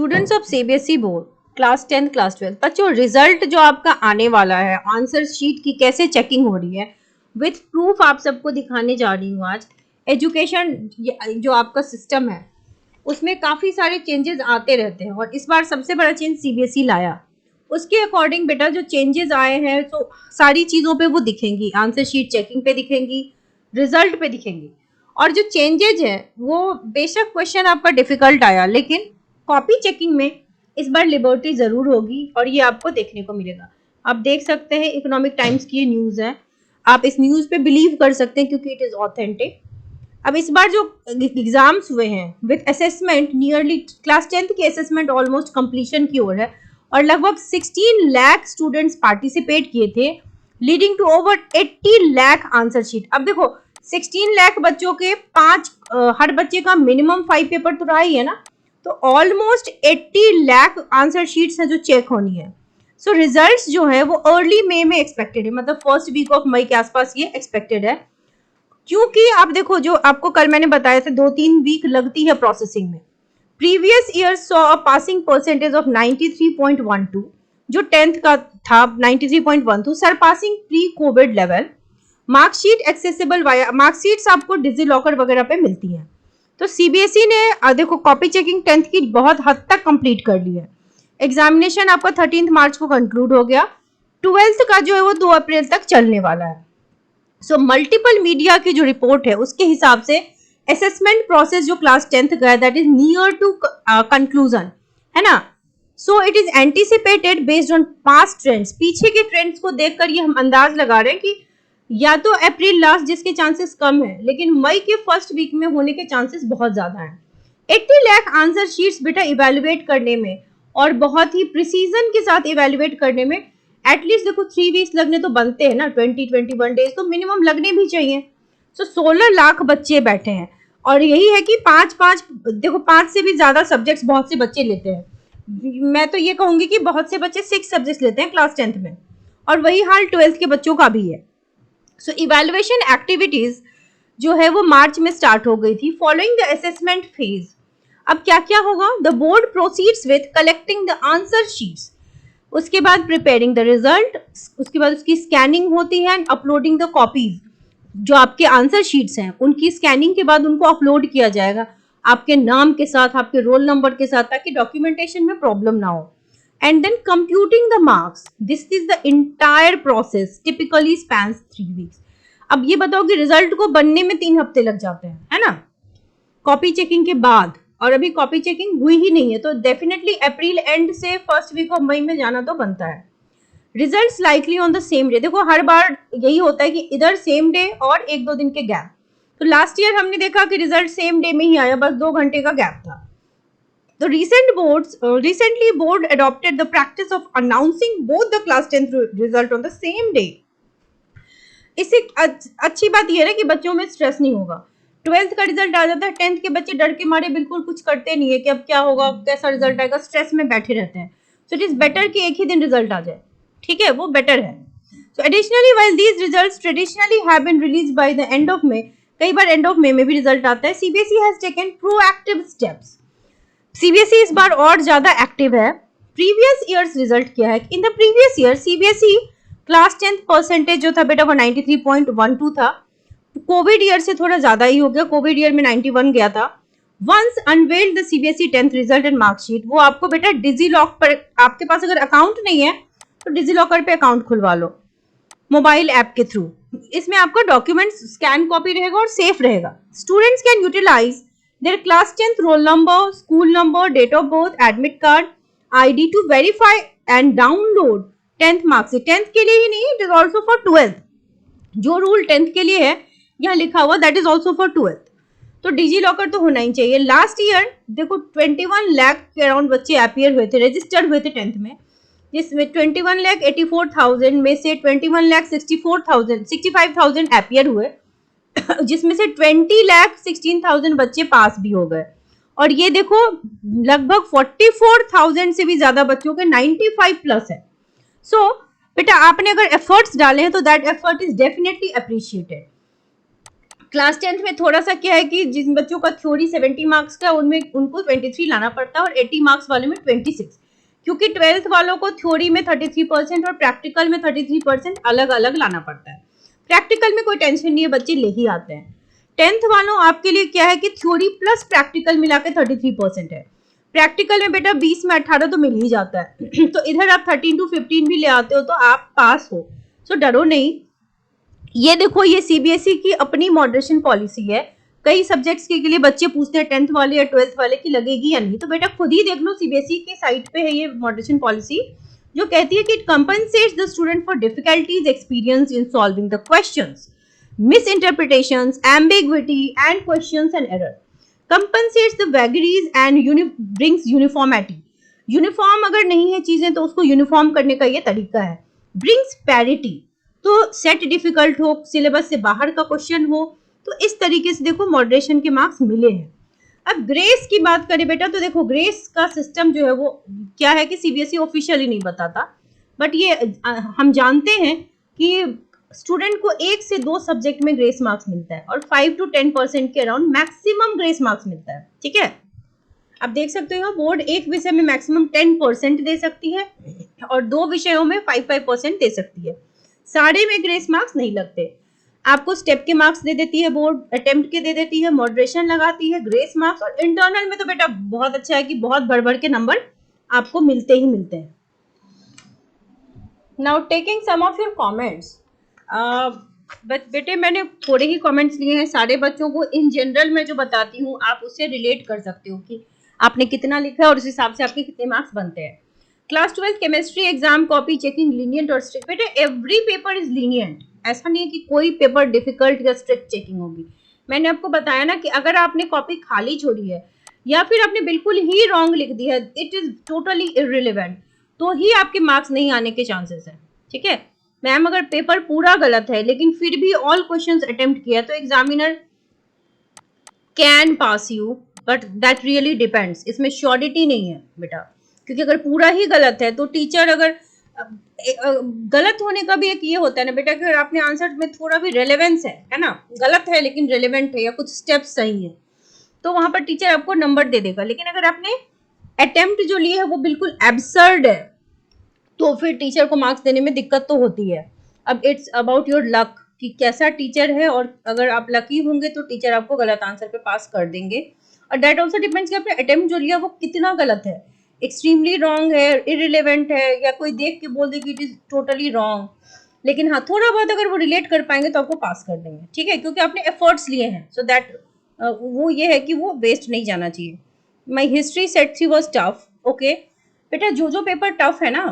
Students of CBSE board class 10 class 12 बच्चों, result जो आपका आने वाला है, आंसर शीट की कैसे चेकिंग हो रही है विथ प्रूफ आप सबको दिखाने जा रही हूँ आज। एजुकेशन जो आपका सिस्टम है उसमें काफ़ी सारे चेंजेस आते रहते हैं और इस बार सबसे बड़ा चेंज सीबीएसई लाया। उसके अकॉर्डिंग बेटा जो चेंजेस आए हैं तो सारी चीज़ों पे वो दिखेंगी, आंसर शीट चेकिंग पे दिखेंगी, रिजल्ट पे दिखेंगी। और जो चेंजेज है वो बेशक क्वेश्चन आपका डिफिकल्ट आया लेकिन कॉपी चेकिंग में इस बार लिबर्टी जरूर होगी और ये आपको देखने को मिलेगा। आप देख सकते हैं इकोनॉमिक टाइम्स की ये न्यूज़ है, आप इस न्यूज़ पे बिलीव कर सकते हैं क्योंकि इट इज़ ऑथेंटिक। अब इस बार जो एग्जाम्स हुए हैं with assessment, nearly class 10th की असेसमेंट ऑलमोस्ट कंप्लीशन की ओर है और लगभग 16 लाख स्टूडेंट्स पार्टिसिपेट किए थे, leading to over 80 lakh answer sheet. अब देखो 16 लाख बच्चों के हर बच्चे का मिनिमम 5 पेपर तो रहा ही है ना, तो ऑलमोस्ट 80 लाख आंसर शीट्स हैं जो चेक होनी है। सो रिजल्ट्स जो है वो अर्ली मई में एक्सपेक्टेड है, मतलब फर्स्ट वीक ऑफ मई के आसपास ये एक्सपेक्टेड है। क्योंकि आप देखो जो आपको कल मैंने बताया था 2-3 वीक लगती है प्रोसेसिंग में। Previous year saw a passing percentage of 93.12, जो 10th का था 93.12, surpassing pre Covid level. Marksheet accessible via, marksheets आपको डिजी लॉकर वगैरह पे मिलती हैं। तो सीबीएसई ने देखो कॉपी चेकिंग 10th की बहुत हद तक कंप्लीट कर ली है। एग्जामिनेशन आपका 13 मार्च को कंक्लूड हो गया। 12th का जो है वो 2 अप्रैल तक चलने वाला है। सो मल्टीपल मीडिया की जो रिपोर्ट है उसके हिसाब से असेसमेंट प्रोसेस जो क्लास 10th का है that is near to conclusion, है ना। So it is anticipated based on past trends, पीछे के ट्रेंड्स को देखकर ये हम अंदाज लगा रहे हैं कि या तो अप्रैल लास्ट जिसके चांसेस कम है लेकिन मई के फर्स्ट वीक में होने के चांसेस बहुत ज्यादा हैं। 80 लाख आंसर शीट्स बेटा इवेल्युएट करने में और बहुत ही प्रिसीजन के साथ इवेल्युएट करने में एटलीस्ट देखो 3 वीक्स लगने तो बनते हैं ना, 20-21 डेज तो मिनिमम लगने भी चाहिए। सो 16 लाख बच्चे बैठे हैं और यही है कि 5 से भी ज्यादा सब्जेक्ट्स बहुत से बच्चे लेते हैं। मैं तो ये कहूंगी कि बहुत से बच्चे 6 सब्जेक्ट्स लेते हैं क्लास 10th में और वही हाल 12th के बच्चों का भी है। सो इवैल्यूएशन एक्टिविटीज जो है वो मार्च में स्टार्ट हो गई थी फॉलोइंग द असेसमेंट फेज। अब क्या क्या होगा? The board proceeds with collecting the answer sheets, उसके बाद प्रिपेयरिंग द रिजल्ट, उसके बाद उसकी स्कैनिंग होती है एंड अपलोडिंग द कॉपीज। जो आपके आंसर शीट्स हैं उनकी स्कैनिंग के बाद उनको अपलोड किया जाएगा आपके नाम के साथ, आपके रोल नंबर के साथ, ताकि डॉक्यूमेंटेशन में प्रॉब्लम ना हो। And then computing the marks, this is the entire process typically spans 3 weeks. अब ये बताओ कि रिजल्ट को बनने में 3 हफ्ते लग जाते हैं, है ना, कॉपी चेकिंग के बाद, और अभी कॉपी चेकिंग हुई ही नहीं है, तो डेफिनेटली अप्रैल एंड से फर्स्ट वीक ऑफ मई में जाना तो बनता है। Results likely on the same day, देखो हर बार यही होता है कि इधर सेम डे और 1-2 दिन के गैप। तो लास्ट ईयर हमने देखा कि रिजल्ट सेम डे में ही आया, बस 2 घंटे का गैप था। तो recently board adopted the practice of announcing both the class 10th result on the same day. इससे अच्छी बात यह है कि बच्चों में स्ट्रेस नहीं होगा। 12th का रिजल्ट आ जाता है, 10th के बच्चे डर के मारे बिल्कुल कुछ करते नहीं है कि अब क्या होगा, कैसा रिजल्ट आएगा, स्ट्रेस में बैठे रहते हैं। सो इट इज बेटर कि एक ही दिन रिजल्ट आ जाए, ठीक है, वो बेटर है। So additionally while these results traditionally have been released by the end of May, कई बार एंड ऑफ मे में भी रिजल्ट आता है, CBSE has taken proactive steps. CBSE इस बार और ज्यादा एक्टिव है। प्रीवियस ईयर्स रिजल्ट क्या है? In the previous year CBSE class 10th percentage जो था बेटा वो 93.12 था। कोविड ईयर से थोड़ा ज्यादा ही हो गया, कोविड ईयर में 91 गया था। Once unveiled the CBSE 10th result and marksheet, वो आपको बेटा डिजी लॉक पर, आपके पास अगर अकाउंट नहीं है तो डिजी लॉकर पे अकाउंट खुलवा लो मोबाइल ऐप के थ्रू। इसमें आपका डॉक्यूमेंट स्कैन कॉपी रहेगा और सेफ रहेगा। Students can utilise their class 10th roll number, school number, date of birth, admit card, ID to verify and download 10th marks। 10th के लिए ही नहीं, it is also for 12th। जो rule 10th के लिए है यहाँ लिखा हुआ that is also for 12th। तो डिजी लॉकर तो होना ही चाहिए। लास्ट ईयर देखो 21 लाख के अराउंड बच्चे अपीयर हुए थे, रजिस्टर्ड हुए थे 10th में, जिसमें 21,84,000 में से 21,65,000 अपीयर हुए, जिसमें से 20,16,000 बच्चे पास भी हो गए। और ये देखो लगभग 44,000 से भी ज्यादा बच्चों के 95+ है। सो बेटा आपने अगर एफर्ट्स डाले हैं तो that effort is definitely appreciated. Class 10th में थोड़ा सा क्या है कि जिन बच्चों का थ्योरी 70 मार्क्स का उनमें उनको 23 लाना पड़ता है और 80 मार्क्स वाले में 26, क्योंकि 12th वालों को थ्योरी में 33% और प्रैक्टिकल में 33% अलग अलग लाना पड़ता है। प्रैक्टिकल में कोई टेंशन नहीं है, बच्चे ले ही आते हैं। 10th वालों आपके लिए क्या है कि थ्योरी प्लस प्रैक्टिकल मिला के 33% है। प्रैक्टिकल में बेटा 20 में 18 तो मिल ही जाता है तो इधर आप 13 to 15 भी ले आते हो तो आप पास हो, सो डरो नहीं। ये देखो, ये सीबीएसई की अपनी मॉडरेशन पॉलिसी है। कई सब्जेक्ट्स के लिए बच्चे पूछते हैं 10th वाले या 12th वाले की लगेगी या नहीं, तो बेटा खुद ही देख लो, सीबीएसई के साइट पे है ये मॉडरेशन पॉलिसी जो कहती है कि it compensates the student for difficulties experience in solving the questions, misinterpretations, ambiguity and questions and error, compensates the vagaries and brings uniformity. Uniform अगर नहीं है चीजें तो उसको यूनिफॉर्म करने का ये तरीका है। ब्रिंग्स पैरिटी, तो सेट डिफिकल्ट हो, सिलेबस से बाहर का क्वेश्चन हो, तो इस तरीके से देखो मॉडरेशन के मार्क्स मिले हैं। अब ग्रेस की बात करें बेटा तो देखो ग्रेस का सिस्टम जो है वो क्या है कि सीबीएसई ऑफिशियली नहीं बताता, बट ये हम जानते हैं कि स्टूडेंट को 1 से 2 सब्जेक्ट में ग्रेस मार्क्स मिलता है और 5 to 10% के अराउंड मैक्सिमम ग्रेस मार्क्स मिलता है। ठीक है, आप देख सकते हो बोर्ड एक विषय में मैक्सिमम 10% दे सकती है और 2 विषयों में 5% दे सकती है। सारे में ग्रेस मार्क्स नहीं लगते। आपको स्टेप के मार्क्स दे देती है बोर्ड, अटेम्प्ट के दे देती है, मॉडरेशन लगाती है, ग्रेस मार्क्स, और इंटरनल में तो बेटा बहुत अच्छा है कि बहुत बढ़ बढ़ के नंबर आपको मिलते ही मिलते हैं। Now taking some of your comments, बेटे मैंने थोड़े ही कमेंट्स लिए हैं। सारे बच्चों को इन जनरल में जो बताती हूँ आप उससे रिलेट कर सकते हो कि आपने कितना लिखा है और उस हिसाब से आपके कितने मार्क्स बनते हैं। Class 12 chemistry exam copy checking lenient और स्ट्रिक्ट? बेटे एवरी पेपर इज लीनियंट, ऐसा नहीं है कि कोई पेपर डिफिकल्ट या स्ट्रिक्ट चेकिंग होगी। मैंने आपको बताया ना कि अगर आपने कॉपी खाली छोड़ी है या फिर आपने बिल्कुल ही रॉन्ग लिख दिया है, इट इज टोटली इररिलेवेंट, तो ही आपके मार्क्स नहीं आने के चांसेस है। ठीक है मैम, अगर पेपर पूरा गलत है लेकिन फिर भी ऑल क्वेश्चंस अटेम्प्ट किया तो examiner can pass you, but that really depends, इसमें श्योरिटी नहीं है बेटा, क्योंकि अगर पूरा ही गलत है तो टीचर अगर गलत होने का भी एक ये होता है ना बेटा कि अगर आपने आंसर में थोड़ा भी रेलेवेंस है ना, गलत है लेकिन रेलेवेंट है या कुछ स्टेप्स सही है, तो वहां पर टीचर आपको नंबर दे देगा। लेकिन अगर आपने अटेम्प्ट जो लिए है वो बिल्कुल एब्सर्ड है तो फिर टीचर को मार्क्स देने में दिक्कत तो होती है। अब इट्स अबाउट योर लक कि कैसा टीचर है, और अगर आप लकी होंगे तो टीचर आपको गलत आंसर पे पास कर देंगे, और दैट ऑल्सो डिपेंड्स कि आपने अटेम्प्ट जो लिया वो कितना गलत है, एक्सट्रीमली रॉन्ग है, इररिलेवेंट है, या कोई देख के बोल दे कि इट इज टोटली रॉन्ग, लेकिन हाँ थोड़ा बहुत अगर वो रिलेट कर पाएंगे तो आपको पास कर देंगे। ठीक है, क्योंकि आपने एफर्ट्स लिए हैं, सो दैट वो ये है कि वो वेस्ट नहीं जाना चाहिए। My history set 3 was tough. Okay बेटा, जो पेपर टफ है ना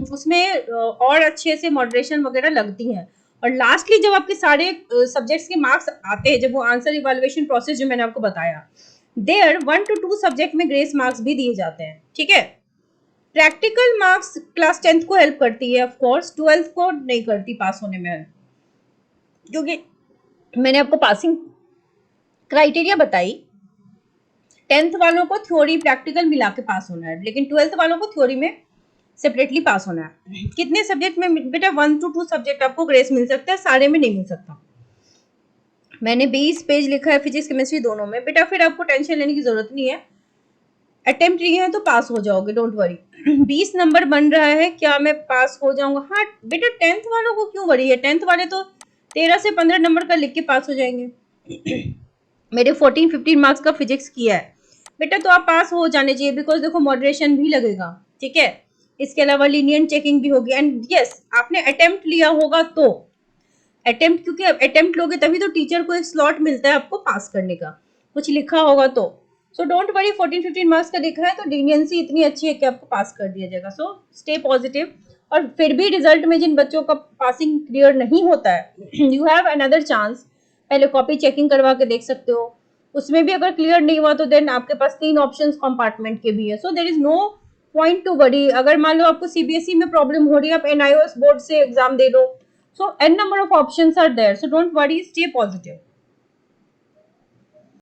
उसमें और अच्छे से मॉडरेशन वगैरह लगती है, और लास्टली जब आपके सारे सब्जेक्ट्स के मार्क्स आते हैं, जब वो आंसर इवैल्यूएशन प्रोसेस जो मैंने आपको बताया, देयर 1 to 2 सब्जेक्ट में ग्रेस मार्क्स भी दिए जाते हैं। ठीक है, प्रैक्टिकल मार्क्स क्लास 10th को हेल्प करती है, ऑफ कोर्स 12th को नहीं करती पास होने में, क्योंकि मैंने आपको पासिंग क्राइटेरिया बताई। 10th वालों को थ्योरी प्रैक्टिकल मिला के पास होना है, लेकिन 12th वालों को थ्योरी में सेपरेटली पास होना है। कितने सब्जेक्ट में बेटा? 1 to 2 सब्जेक्ट आपको ग्रेस मिल सकता है, सारे में नहीं मिल सकता। मैंने 20 पेज लिखा है फिजिक्स केमिस्ट्री दोनों में बेटा, फिर आपको टेंशन लेने की जरूरत नहीं है, अटेम्प्ट लिए हैं तो पास हो जाओगे, डोंट वरी। 20 नंबर बन रहा है, क्या मैं पास हो जाऊंगा? हाँ बेटा, 10th वालों को क्यों वरी है, 10th वाले तो 13 से 15 नंबर का लिख के पास हो जाएंगे। मेरे 14-15 मार्क्स का फिजिक्स किया है बेटा, तो आप पास हो जाने चाहिए, बिकॉज देखो मॉडरेशन भी लगेगा। ठीक है, इसके अलावा लीनियंट चेकिंग भी होगी, एंड यस आपने अटेम्प्ट लिया होगा तो अटेम्प्ट, क्योंकि अटेम्प्ट लोगे तभी तो टीचर को एक स्लॉट मिलता है आपको पास करने का, कुछ लिखा होगा तो। सो डोंट वरी, 14-15 मार्क्स का लिखा है तो लीनियंसी इतनी अच्छी है कि आपको पास कर दिया जाएगा। So stay positive. और फिर भी रिजल्ट में जिन बच्चों का पासिंग क्लियर नहीं होता है, यू हैव अनदर चांस, पहले कॉपी चेकिंग करवा के देख सकते हो, उसमें भी अगर क्लियर नहीं हुआ तो देन आपके पास 3 ऑप्शंस कंपार्टमेंट के भी है। So there is no point to worry. अगर मान लो आपको सीबीएसई में प्रॉब्लम हो रही है, आप एनआईओएस बोर्ड से एग्जाम दे लो, so an number of options are there, so don't worry, stay positive.